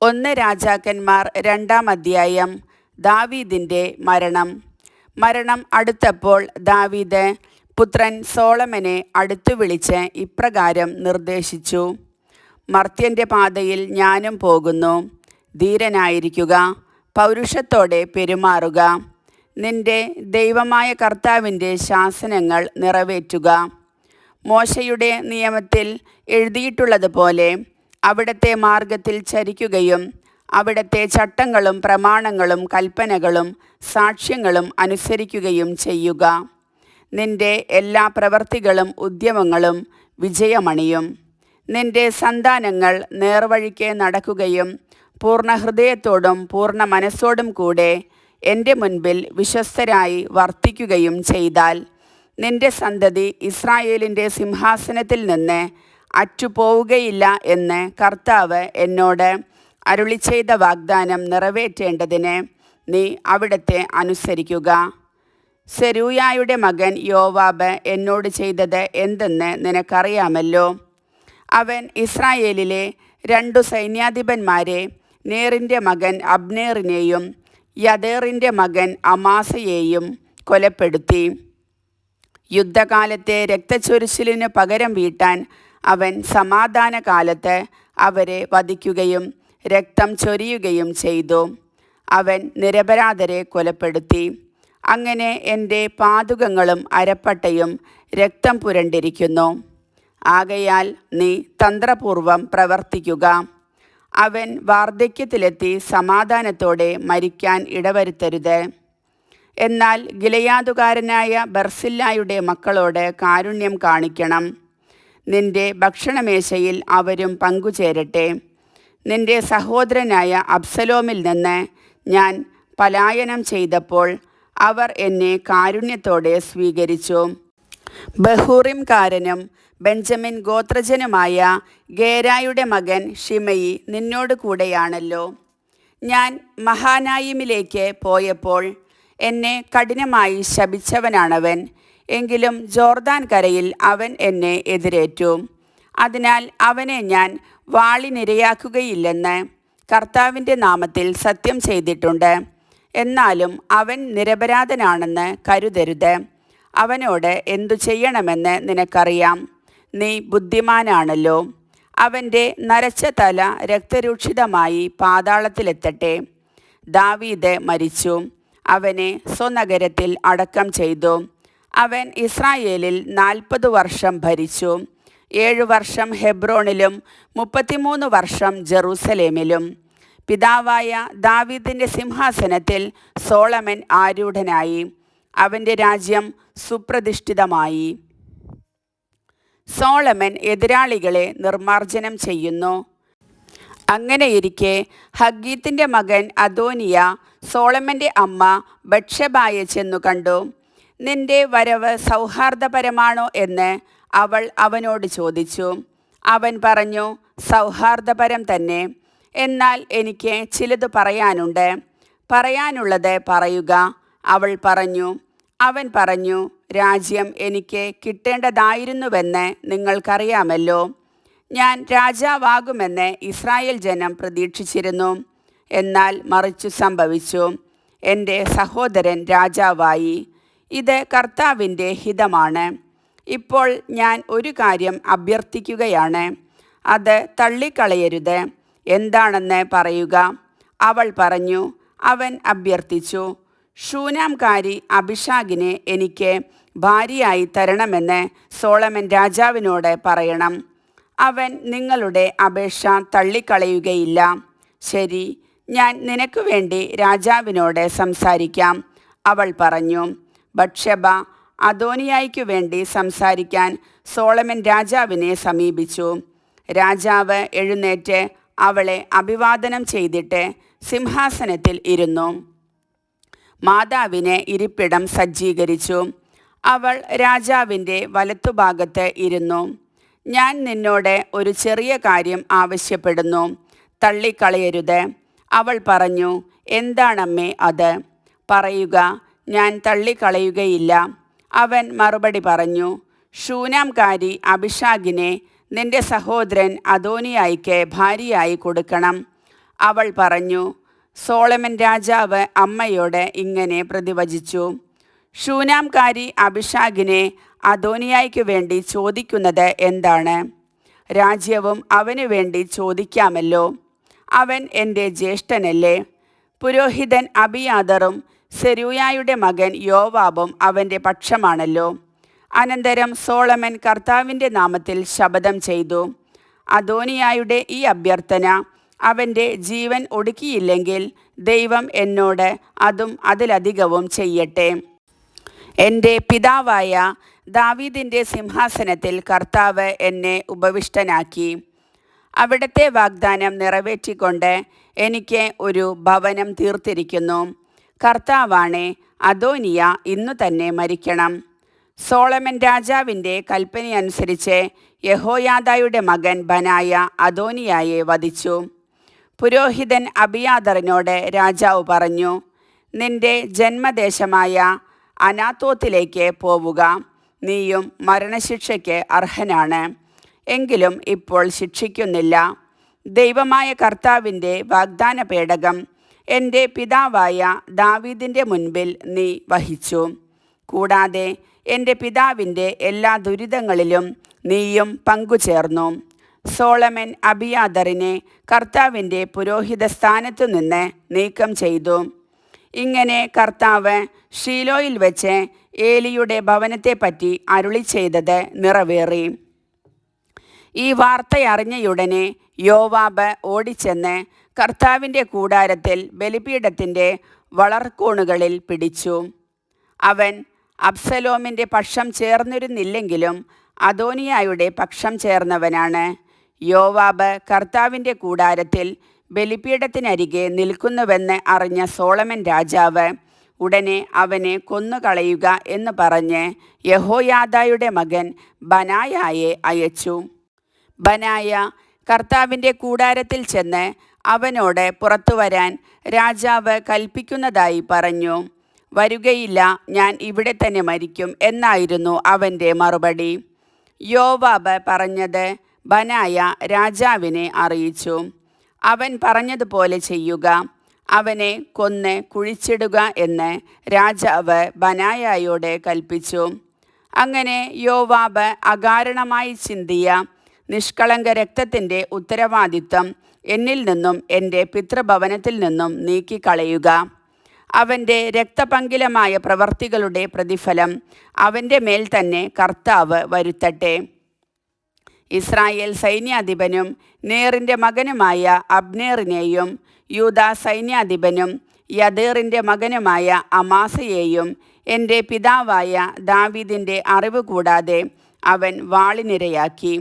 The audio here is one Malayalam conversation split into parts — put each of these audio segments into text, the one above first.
1 രാജാക്കന്മാർ 2-ാം അധ്യായം. ദാവീദിൻ്റെ മരണം അടുത്തപ്പോൾ ദാവീദ് പുത്രൻ സോളമനെ അടുത്തു വിളിച്ച് ഇപ്രകാരം നിർദ്ദേശിച്ചു: മർത്യൻ്റെ പാതയിൽ ഞാനും പോകുന്നു. ധീരനായിരിക്കുക, പൗരുഷത്തോടെ പെരുമാറുക. നിന്റെ ദൈവമായ കർത്താവിൻ്റെ ശാസനങ്ങൾ നിറവേറ്റുക. മോശയുടെ നിയമത്തിൽ എഴുതിയിട്ടുള്ളതുപോലെ അവിടുത്തെ മാർഗത്തിൽ ചരിക്കുകയും അവിടുത്തെ ചട്ടങ്ങളും പ്രമാണങ്ങളും കൽപ്പനകളും സാക്ഷ്യങ്ങളും അനുസരിക്കുകയും ചെയ്യുക. നിന്റെ എല്ലാ പ്രവൃത്തികളും ഉദ്യമങ്ങളും വിജയമണിയും. നിന്റെ സന്താനങ്ങൾ നേർവഴിക്ക് നടക്കുകയും പൂർണ്ണ ഹൃദയത്തോടും പൂർണ്ണ മനസ്സോടും കൂടെ എൻ്റെ മുൻപിൽ വിശ്വസ്തരായി വർത്തിക്കുകയും ചെയ്താൽ നിന്റെ സന്തതി ഇസ്രായേലിൻ്റെ സിംഹാസനത്തിൽ നിന്ന് അറ്റുപോവുകയില്ല എന്ന് കർത്താവ് എന്നോട് അരുളിച്ചെയ്ത വാഗ്ദാനം നിറവേറ്റേണ്ടതിന് നീ അവിടുത്തെ അനുസരിക്കുക. സെരൂയായുടെ മകൻ യോവാബ് എന്നോട് ചെയ്തത് എന്തെന്ന് നിനക്കറിയാമല്ലോ. അവൻ ഇസ്രായേലിലെ 2 സൈന്യാധിപന്മാരെ, നേറിൻ്റെ മകൻ അബ്നേറിനെയും യദേറിൻ്റെ മകൻ അമാസയെയും കൊലപ്പെടുത്തി. യുദ്ധകാലത്തെ രക്തച്ചൊരിച്ചിലിന് പകരം വീട്ടാൻ അവൻ സമാധാനകാലത്ത് അവരെ വധിക്കുകയും രക്തം ചൊരിയുകയും ചെയ്തു. അവൻ നിരപരാധരെ കൊലപ്പെടുത്തി. അങ്ങനെ എൻ്റെ പാദുകങ്ങളും അരപ്പട്ടയും രക്തം പുരണ്ടിരിക്കുന്നു. ആകയാൽ നീ തന്ത്രപൂർവം പ്രവർത്തിക്കുക. അവൻ വാർദ്ധക്യത്തിലെത്തി സമാധാനത്തോടെ മരിക്കാൻ ഇടവരുത്തരുത്. എന്നാൽ ഗിലെയാദുകാരനായ ബർസില്ലായുടെ മക്കളോട് കാരുണ്യം കാണിക്കണം. നിന്റെ ഭക്ഷണമേശയിൽ അവരും പങ്കുചേരട്ടെ. നിന്റെ സഹോദരനായ അബ്സലോമിൽ നിന്ന് ഞാൻ പലായനം ചെയ്തപ്പോൾ അവർ എന്നെ കാരുണ്യത്തോടെ സ്വീകരിച്ചു. ബഹൂറിംകാരനും ബെഞ്ചമിൻ ഗോത്രജനുമായ ഗേരായുടെ മകൻ ഷിമയി നിന്നോട് കൂടെയാണല്ലോ. ഞാൻ മഹാനായിമിലേക്ക് പോയപ്പോൾ എന്നെ കഠിനമായി ശപിച്ചവനാണവൻ. എങ്കിലും ജോർദാൻ കരയിൽ അവൻ എന്നെ എതിരേറ്റു. അതിനാൽ അവനെ ഞാൻ വാളിനിരയാക്കുകയില്ലെന്ന് കർത്താവിൻ്റെ നാമത്തിൽ സത്യം ചെയ്തിട്ടുണ്ട്. എന്നാലും അവൻ നിരപരാധനാണെന്ന് കരുതരുത്. അവനോട് എന്തു ചെയ്യണമെന്ന് നിനക്കറിയാം. നീ ബുദ്ധിമാനാണല്ലോ. അവൻ്റെ നരച്ച തല രക്തരൂക്ഷിതമായി പാതാളത്തിലെത്തട്ടെ. ദാവീദ് മരിച്ചു. അവനെ സ്വനഗരത്തിൽ അടക്കം ചെയ്തു. അവൻ ഇസ്രായേലിൽ 40 വർഷം ഭരിച്ചു. 7 വർഷം ഹെബ്രോണിലും 33 വർഷം ജെറൂസലേമിലും. പിതാവായ ദാവീദിൻ്റെ സിംഹാസനത്തിൽ സോളമൻ ആരൂഢനായി. അവൻ്റെ രാജ്യം സുപ്രതിഷ്ഠിതമായി. സോളമൻ എതിരാളികളെ നിർമ്മാർജ്ജനം ചെയ്യുന്നു. അങ്ങനെയിരിക്കെ ഹഗ്ഗീത്തിൻ്റെ മകൻ അദോനിയ സോളമൻ്റെ അമ്മ ബത്ശബായെ ചെന്നു കണ്ടു. നിന്റെ വരവ് സൗഹാർദ്ദപരമാണോ എന്ന് അവൾ അവനോട് ചോദിച്ചു. അവൻ പറഞ്ഞു, സൗഹാർദ്ദപരം തന്നെ. എന്നാൽ എനിക്ക് ചിലത് പറയാനുണ്ട്. പറയാനുള്ളത് പറയുക. അവൻ പറഞ്ഞു, രാജ്യം എനിക്ക് കിട്ടേണ്ടതായിരുന്നുവെന്ന് നിങ്ങൾക്കറിയാമല്ലോ. ഞാൻ രാജാവാകുമെന്ന് ഇസ്രായേൽ ജനം പ്രതീക്ഷിച്ചിരുന്നു. എന്നാൽ മറിച്ചു സംഭവിച്ചു. എൻ്റെ സഹോദരൻ രാജാവായി. ഇത് കർത്താവിൻ്റെ ഹിതമാണ്. ഇപ്പോൾ ഞാൻ ഒരു കാര്യം അഭ്യർത്ഥിക്കുകയാണ്. അത് തള്ളിക്കളയരുത്. എന്താണെന്ന് പറയുക. അവൾ പറഞ്ഞു. അവൻ അഭ്യർത്ഥിച്ചു, ശൂനാംകാരി അബിഷാഗിനെ എനിക്ക് ഭാര്യയായി തരണമെന്ന് സോളമൻ രാജാവിനോട് പറയണം. അവൻ നിങ്ങളുടെ അപേക്ഷ തള്ളിക്കളയുകയില്ല. ശരി, ഞാൻ നിനക്ക് വേണ്ടി രാജാവിനോട് സംസാരിക്കാം. അവൾ പറഞ്ഞു. ബത്ശബ അദോനിയായ്ക്കു വേണ്ടി സംസാരിക്കാൻ സോളമൻ രാജാവിനെ സമീപിച്ചു. രാജാവ് എഴുന്നേറ്റ് അവളെ അഭിവാദനം ചെയ്തിട്ട് സിംഹാസനത്തിൽ ഇരുന്നു. മാതാവിന് ഇരിപ്പിടം സജ്ജീകരിച്ചു. അവൾ രാജാവിൻ്റെ വലത്തുഭാഗത്ത് ഇരുന്നു. ഞാൻ നിന്നോട് ഒരു ചെറിയ കാര്യം ആവശ്യപ്പെടുന്നു. തള്ളിക്കളയരുത്. അവൾ പറഞ്ഞു. എന്താണമ്മേ അത്? പറയുക. ഞാൻ തള്ളിക്കളയുകയില്ല. അവൻ മറുപടി പറഞ്ഞു. ശൂനാംകാരി അബിഷാഗിനെ നിന്റെ സഹോദരൻ അദോനിയായ്ക്ക് ഭാര്യയായി കൊടുക്കണം. അവൾ പറഞ്ഞു, സോളമൻ രാജാവ് അമ്മയോട് ഇങ്ങനെ പ്രതിവചിച്ചു, ശൂനാംകാരി അബിഷാഗിനെ അദോനിയായ്ക്ക് വേണ്ടി ചോദിക്കുന്നത് എന്താണ്? രാജ്യവും അവനു വേണ്ടി ചോദിക്കാമല്ലോ. അവൻ എൻ്റെ ജ്യേഷ്ഠനല്ലേ? പുരോഹിതൻ അബിയാദറും സെരൂയായുടെ മകൻ യോവാബും അവൻ്റെ പക്ഷമാണല്ലോ. അനന്തരം സോളമൻ കർത്താവിൻ്റെ നാമത്തിൽ ശപഥം ചെയ്തു, അദോനിയായുടെ ഈ അഭ്യർത്ഥന അവൻ്റെ ജീവൻ ഒടുക്കിയില്ലെങ്കിൽ ദൈവം എന്നോട് അതും അതിലധികവും ചെയ്യട്ടെ. എൻ്റെ പിതാവായ ദാവീദിൻ്റെ സിംഹാസനത്തിൽ കർത്താവ് എന്നെ ഉപവിഷ്ടനാക്കി. അവിടുത്തെ വാഗ്ദാനം നിറവേറ്റിക്കൊണ്ട് എനിക്ക് ഒരു ഭവനം തീർത്തിരിക്കുന്നു. കർത്താവാണേ, അദോനിയ ഇന്നു തന്നെ മരിക്കണം. സോളമൻ രാജാവിൻ്റെ കൽപ്പനയനുസരിച്ച് യഹോയാദയുടെ മകൻ ബനായ അദോനിയായെ വധിച്ചു. പുരോഹിതൻ അബിയാദറിനോട് രാജാവ് പറഞ്ഞു, നിന്റെ ജന്മദേശമായ അനാത്തോത്തിലേക്ക് പോവുക. നീയും മരണശിക്ഷയ്ക്ക് അർഹനാണ്. എങ്കിലും ഇപ്പോൾ ശിക്ഷിക്കുന്നില്ല. ദൈവമായ കർത്താവിൻ്റെ വാഗ്ദാന പേടകം എൻ്റെ പിതാവായ ദാവീദിൻ്റെ മുൻപിൽ നീ വഹിച്ചു. കൂടാതെ എൻ്റെ പിതാവിൻ്റെ എല്ലാ ദുരിതങ്ങളിലും നീയും പങ്കുചേർന്നു. സോളമൻ അബിയാദറിനെ കർത്താവിൻ്റെ പുരോഹിത സ്ഥാനത്തു നിന്ന് നീക്കം ചെയ്തു. ഇങ്ങനെ കർത്താവ് ഷീലോയിൽ വെച്ച് ഏലിയുടെ ഭവനത്തെപ്പറ്റി അരുളി ചെയ്തത് നിറവേറി. ഈ വാർത്തയറിഞ്ഞയുടനെ യോവാബ് ഓടിച്ചെന്ന് കർത്താവിൻ്റെ കൂടാരത്തിൽ ബലിപീഠത്തിൻ്റെ വളർക്കോണുകളിൽ പിടിച്ചു. അവൻ അബ്സലോമിൻ്റെ പക്ഷം ചേർന്നിരുന്നില്ലെങ്കിലും അദോനിയായുടെ പക്ഷം ചേർന്നവനാണ്. യോവാബ് കർത്താവിൻ്റെ കൂടാരത്തിൽ ബലിപീഠത്തിനരികെ നിൽക്കുന്നുവെന്ന് അറിഞ്ഞ സോളമൻ രാജാവ് ഉടനെ അവനെ കൊന്നുകളയുക എന്ന് പറഞ്ഞ് യഹോയാദയുടെ മകൻ ബനായായെ അയച്ചു. ബനായ കർത്താവിൻ്റെ കൂടാരത്തിൽ ചെന്ന് അവനോട് പുറത്തു വരാൻ രാജാവ് കൽപ്പിക്കുന്നതായി പറഞ്ഞു. വരുകയില്ല, ഞാൻ ഇവിടെ തന്നെ മരിക്കും എന്നായിരുന്നു അവൻ്റെ മറുപടി. യോവാബ് പറഞ്ഞത് ബനായ രാജാവിനെ അറിയിച്ചു. അവൻ പറഞ്ഞതുപോലെ ചെയ്യുക, അവനെ കൊന്ന് കുഴിച്ചിടുക എന്ന് രാജാവ് ബനായായോട് കൽപ്പിച്ചു. അങ്ങനെ യോവാബ് അകാരണമായി ചിന്തിയ നിഷ്കളങ്ക രക്തത്തിൻ്റെ ഉത്തരവാദിത്വം എന്നിൽ നിന്നും എൻ്റെ പിതൃഭവനത്തിൽ നിന്നും നീക്കിക്കളയുക. അവൻ്റെ രക്തപങ്കിലമായ പ്രവർത്തികളുടെ പ്രതിഫലം അവൻ്റെ മേൽ തന്നെ കർത്താവ് വരുത്തട്ടെ. ഇസ്രായേൽ സൈന്യാധിപനും നേറിൻ്റെ മകനുമായ അബ്നേറിനെയും യൂദാ സൈന്യാധിപനും യദേറിൻ്റെ മകനുമായ അമാസയെയും എൻ്റെ പിതാവായ ദാവീദിൻ്റെ അറിവ് കൂടാതെ അവൻ വാളിനിരയാക്കി.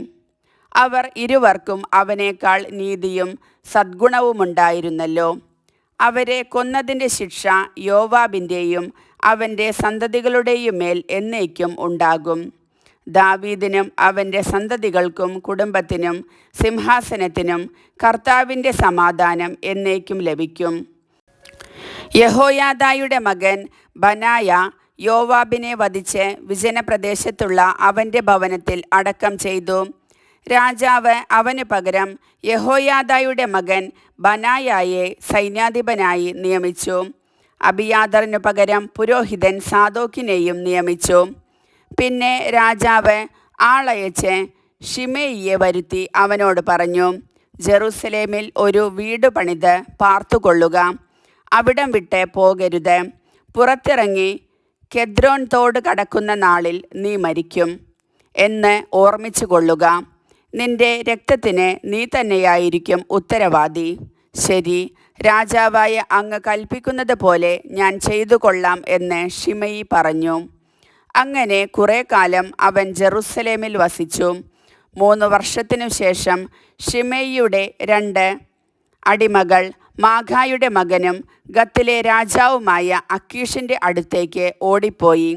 അവർ ഇരുവർക്കും അവനേക്കാൾ നീതിയും സദ്ഗുണവുമുണ്ടായിരുന്നല്ലോ. അവരെ കൊന്നതിൻ്റെ ശിക്ഷ യോവാബിൻ്റെയും അവൻ്റെ സന്തതികളുടെയും മേൽ എന്നേക്കും ഉണ്ടാകും. ദാവീദിനും അവൻ്റെ സന്തതികൾക്കും കുടുംബത്തിനും സിംഹാസനത്തിനും കർത്താവിൻ്റെ സമാധാനം എന്നേക്കും ലഭിക്കും. യഹോയാദയുടെ മകൻ ബനായ യോവാബിനെ വധിച്ച് വിജനപ്രദേശത്തുള്ള അവൻ്റെ ഭവനത്തിൽ അടക്കം ചെയ്തു. രാജാവ് അവന് പകരം യഹോയാദയുടെ മകൻ ബനായായെ സൈന്യാധിപനായി നിയമിച്ചു. അബിയാദറിനു പകരം പുരോഹിതൻ സാദോക്കിനെയും നിയമിച്ചു. പിന്നെ രാജാവ് ആളയച്ച് ഷിമെയിയെ വരുത്തി അവനോട് പറഞ്ഞു, ജെറുസലേമിൽ ഒരു വീട് പണിത് പാർത്തുകൊള്ളുക. അവിടം വിട്ട് പോകരുത്. പുറത്തിറങ്ങി കെദ്രോൻ തോട് കടക്കുന്ന നാളിൽ നീ മരിക്കും എന്ന് ഓർമ്മിച്ചു കൊള്ളുക. നിന്റെ രക്തത്തിന് നീ തന്നെയായിരിക്കും ഉത്തരവാദി. ശരി, രാജാവായ അങ്ങ് കൽപ്പിക്കുന്നത് പോലെ ഞാൻ ചെയ്തു കൊള്ളാം എന്ന് ഷിമെയി പറഞ്ഞു. അങ്ങനെ കുറേ കാലം അവൻ ജെറുസലേമിൽ വസിച്ചു. 3 വർഷത്തിനു ശേഷം ഷിമെയിയുടെ 2 അടിമകൾ മാഖായുടെ മകനും ഗത്തിലെ രാജാവുമായ അക്കീഷിൻ്റെ അടുത്തേക്ക് ഓടിപ്പോയി.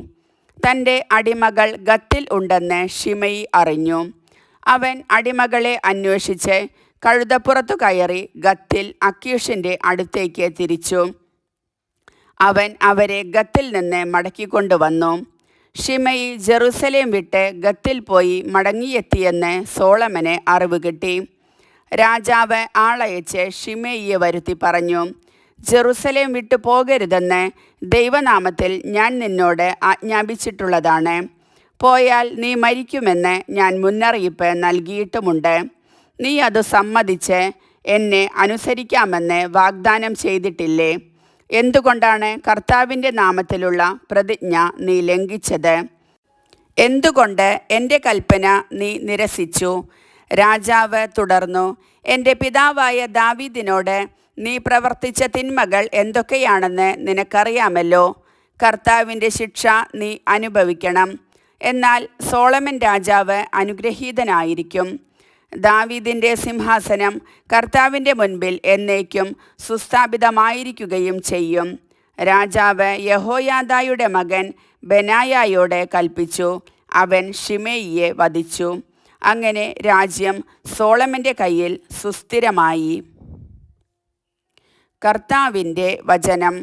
തൻ്റെ അടിമകൾ ഗത്തിൽ ഉണ്ടെന്ന് ഷിമെയി അറിഞ്ഞു. അവൻ അടിമകളെ അന്വേഷിച്ച് കഴുതപ്പുറത്തു കയറി ഗത്തിൽ അക്കീഷിൻ്റെ അടുത്തേക്ക് തിരിച്ചു. അവൻ അവരെ ഗത്തിൽ നിന്ന് മടക്കിക്കൊണ്ടുവന്നു. ഷിമെയി ജെറുസലേം വിട്ട് ഗത്തിൽ പോയി മടങ്ങിയെത്തിയെന്ന് സോളമന് അറിവ് കിട്ടി. രാജാവ് ആളയച്ച് ഷിമെയിയെ വരുത്തി പറഞ്ഞു, ജെറുസലേം വിട്ടു പോകരുതെന്ന് ദൈവനാമത്തിൽ ഞാൻ നിന്നോട് ആജ്ഞാപിച്ചിട്ടുള്ളതാണ്. പോയാൽ നീ മരിക്കുമെന്ന് ഞാൻ മുന്നറിയിപ്പ് നൽകിയിട്ടുമുണ്ട്. നീ അത് സമ്മതിച്ച് എന്നെ അനുസരിക്കാമെന്ന് വാഗ്ദാനം ചെയ്തിട്ടില്ലേ? എന്തുകൊണ്ടാണ് കർത്താവിൻ്റെ നാമത്തിലുള്ള പ്രതിജ്ഞ നീ ലംഘിച്ചത്? എന്തുകൊണ്ട് എൻ്റെ കൽപ്പന നീ നിരസിച്ചു? രാജാവ് തുടർന്നു, എൻ്റെ പിതാവായ ദാവീദിനോട് നീ പ്രവർത്തിച്ച തിന്മകൾ എന്തൊക്കെയാണെന്ന് നിനക്കറിയാമല്ലോ. കർത്താവിൻ്റെ ശിക്ഷ നീ അനുഭവിക്കണം. എന്നാൽ സോളമൻ രാജാവ് അനുഗ്രഹീതനായിരിക്കും. ദാവീദിൻ്റെ സിംഹാസനം കർത്താവിൻ്റെ മുൻപിൽ എന്നേക്കും സുസ്ഥാപിതമായിരിക്കുകയും ചെയ്യും. രാജാവ് യഹോയാദായുടെ മകൻ ബെനായായോട് കൽപ്പിച്ചു. അവൻ ഷിമെയിയെ വധിച്ചു. അങ്ങനെ രാജ്യം സോളമൻ്റെ കയ്യിൽ സുസ്ഥിരമായി. കർത്താവിൻ്റെ വചനം.